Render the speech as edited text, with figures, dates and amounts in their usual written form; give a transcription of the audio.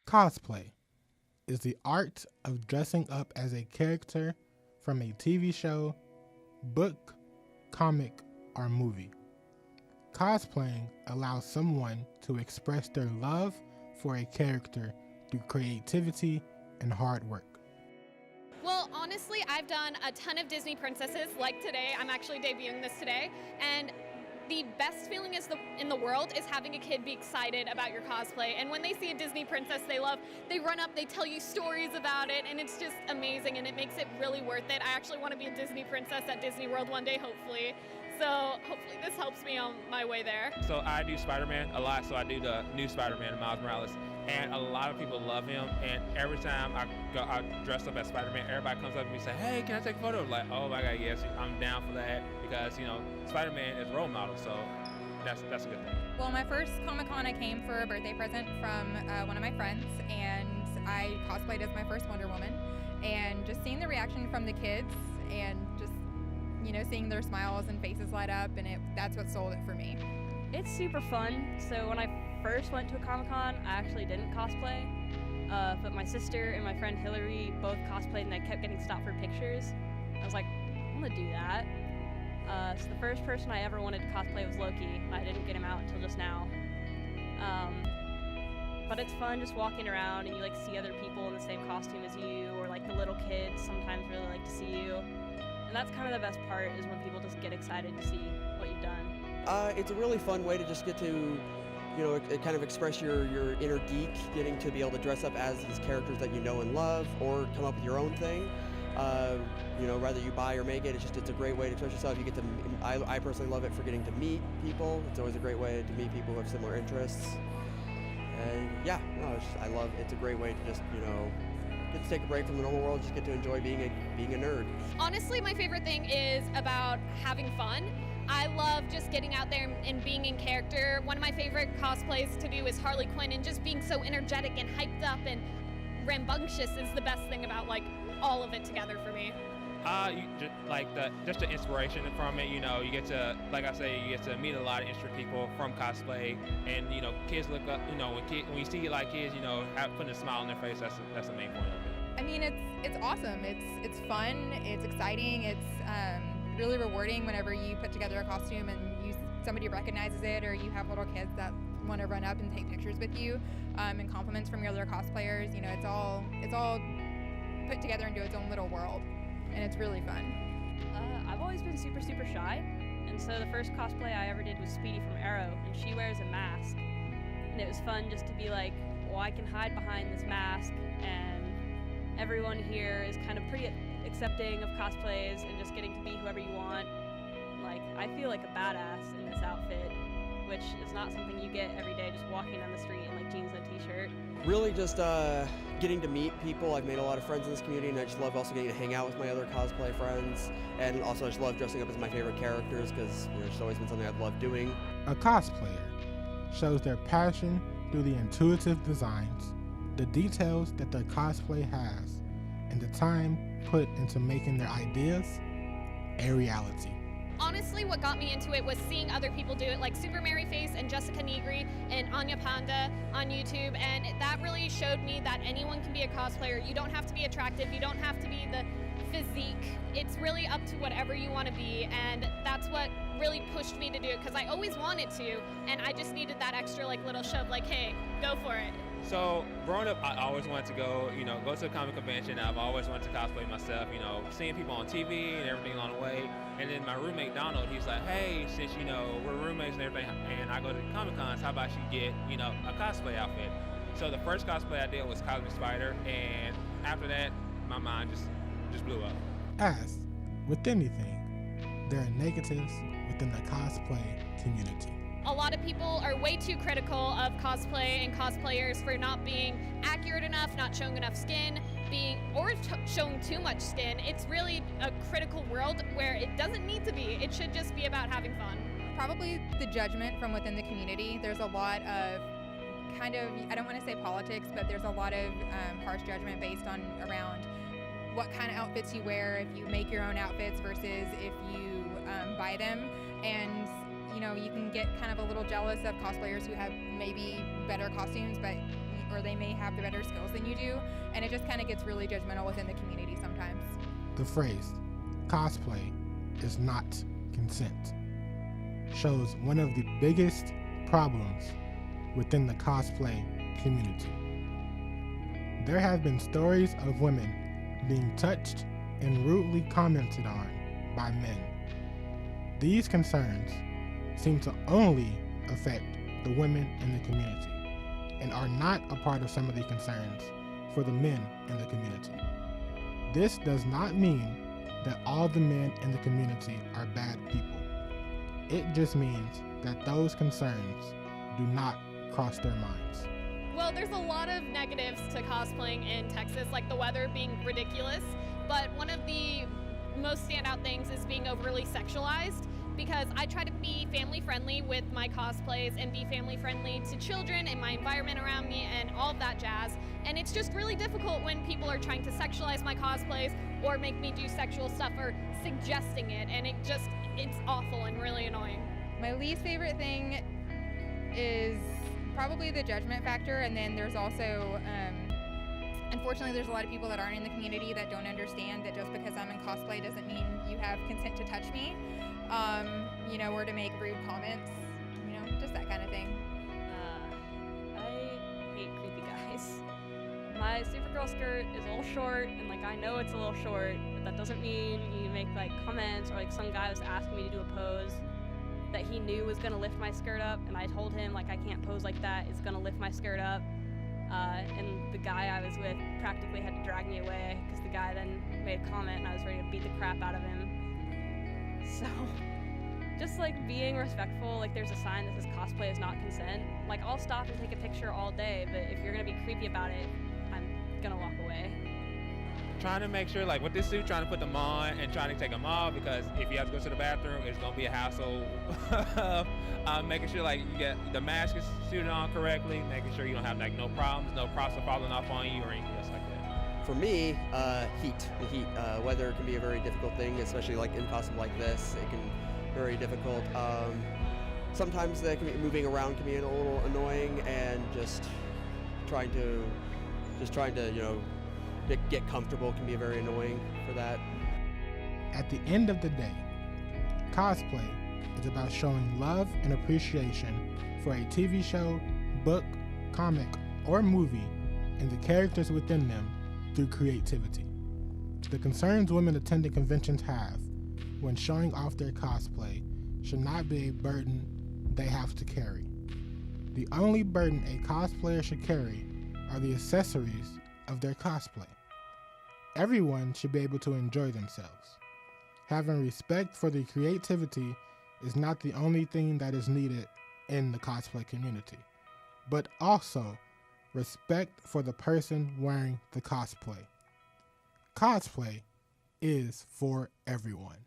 Cosplay is the art of dressing up as a character from a TV show, book, comic, or movie. Cosplaying allows someone to express their love for a character through creativity and hard work. Well, honestly, I've done a ton of Disney princesses, like today. I'm actually debuting this today, and the best feeling in the world is having a kid be excited about your cosplay. And when they see a Disney princess they love, they run up, they tell you stories about it, and it's just amazing, and it makes it really worth it. I actually want to be a Disney princess at Disney World one day, hopefully. So hopefully this helps me on my way there. So I do Spider-Man a lot, so I do the new Spider-Man, Miles Morales, and a lot of people love him, and every time I dress up as Spider-Man, everybody comes up to me and say, hey, can I take a photo? I'm like, oh my God, yes, I'm down for that, because, you know, Spider-Man is a role model, so that's a good thing. Well, my first Comic-Con, I came for a birthday present from one of my friends, and I cosplayed as my first Wonder Woman, and just seeing the reaction from the kids, and just, you know, seeing their smiles and faces light up, and that's what sold it for me. It's super fun. So when I first went to a Comic-Con, I actually didn't cosplay, but my sister and my friend Hillary both cosplayed, and I kept getting stopped for pictures. I was like, I'm gonna do that. So the first person I ever wanted to cosplay was Loki. I didn't get him out until just now. But it's fun just walking around and you like see other people in the same costume as you, or like the little kids sometimes really like to see you. And that's kind of the best part, is when people just get excited to see what you've done. It's a really fun way to just get to, you know, kind of express your inner geek, getting to be able to dress up as these characters that you know and love, or come up with your own thing. You know, whether you buy or make it, it's a great way to express yourself. You get to, I personally love it for getting to meet people. It's always a great way to meet people who have similar interests. And yeah, no, it's a great way to just, you know, get to take a break from the normal world, just get to enjoy being a nerd. Honestly, my favorite thing is about having fun. I love just getting out there and being in character. One of my favorite cosplays to do is Harley Quinn, and just being so energetic and hyped up and rambunctious is the best thing about like all of it together for me. Just the inspiration from it, you know, you get to, like I say, you get to meet a lot of interesting people from cosplay, and you know, kids look up, you know, when you see like kids, you know, putting a smile on their face, that's the main point of it. I mean, it's awesome. It's fun. It's exciting. It's really rewarding whenever you put together a costume and somebody recognizes it, or you have little kids that want to run up and take pictures with you, and compliments from your other cosplayers. You know, it's all put together into its own little world, and it's really fun. I've always been super shy, and so the first cosplay I ever did was Speedy from Arrow, and she wears a mask, and it was fun just to be like, well, I can hide behind this mask, and everyone here is kind of pretty accepting of cosplays and just getting to be whoever you want. Like, I feel like a badass in this outfit, which is not something you get every day just walking down the street in like jeans and a t-shirt. Really just getting to meet people. I've made a lot of friends in this community, and I just love also getting to hang out with my other cosplay friends, and also I just love dressing up as my favorite characters, because, you know, it's always been something I've loved doing. A cosplayer shows their passion through the intuitive designs, the details that their cosplay has, and the time put into making their ideas a reality. Honestly, what got me into it was seeing other people do it, like Super Mary Face and Jessica Negri and Anya Panda on YouTube, and that really showed me that anyone can be a cosplayer. You don't have to be attractive, you don't have to be the physique. It's really up to whatever you want to be, and that's what really pushed me to do it, because I always wanted to, and I just needed that extra like little shove, like, hey, go for it. So growing up, I always wanted to go to a comic convention. I've always wanted to cosplay myself, you know, seeing people on TV and everything along the way. And then my roommate Donald, he's like, hey, since, you know, we're roommates and everything, and I go to Comic Cons, how about you get, you know, a cosplay outfit? So the first cosplay I did was Cosmic Spider, and after that, my mind just blew up. As with anything, there are negatives within the cosplay community. A lot of people are way too critical of cosplay and cosplayers for not being accurate enough, not showing enough skin, or showing too much skin. It's really a critical world where it doesn't need to be. It should just be about having fun. Probably the judgment from within the community. There's a lot of kind of, I don't want to say politics, but there's a lot of harsh judgment based on around what kind of outfits you wear, if you make your own outfits versus if you buy them. And you know, you can get kind of a little jealous of cosplayers who have maybe better costumes, or they may have the better skills than you do, and it just kind of gets really judgmental within the community sometimes. The phrase, cosplay is not consent, shows one of the biggest problems within the cosplay community. There have been stories of women being touched and rudely commented on by men. These concerns seem to only affect the women in the community and are not a part of some of the concerns for the men in the community. This does not mean that all the men in the community are bad people. It just means that those concerns do not cross their minds. Well, there's a lot of negatives to cosplaying in Texas, like the weather being ridiculous, but one of the most standout things is being overly sexualized, because I try to be family friendly with my cosplays and be family friendly to children and my environment around me and all of that jazz. And it's just really difficult when people are trying to sexualize my cosplays or make me do sexual stuff or suggesting it, and it's awful and really annoying. My least favorite thing is probably the judgment factor, and then there's also, unfortunately, there's a lot of people that aren't in the community that don't understand that just because I'm in cosplay doesn't mean you have consent to touch me, or to make rude comments, just that kind of thing. I hate creepy guys. My Supergirl skirt is a little short, and I know it's a little short, but that doesn't mean you make comments, or some guy was asking me to do a pose that he knew was gonna lift my skirt up, and I told him I can't pose like that, it's gonna lift my skirt up. And the guy I was with practically had to drag me away because the guy then made a comment and I was ready to beat the crap out of him. So, just being respectful, there's a sign that says cosplay is not consent. I'll stop and take a picture all day, but if you're gonna be creepy about it, I'm gonna walk away. Trying to make sure, with this suit, trying to put them on and trying to take them off, because if you have to go to the bathroom, it's gonna be a hassle. Making sure you get the mask is suited on correctly, making sure you don't have no problems, no props are falling off on you or anything else like that. For me, heat. The heat, weather can be a very difficult thing, especially in costume like this. It can be very difficult. Sometimes moving around can be a little annoying, and just trying to get comfortable can be very annoying for that. At the end of the day, cosplay is about showing love and appreciation for a TV show, book, comic, or movie and the characters within them through creativity. The concerns women attending conventions have when showing off their cosplay should not be a burden they have to carry. The only burden a cosplayer should carry are the accessories of their cosplay. Everyone should be able to enjoy themselves. Having respect for the creativity is not the only thing that is needed in the cosplay community, but also respect for the person wearing the cosplay. Cosplay is for everyone.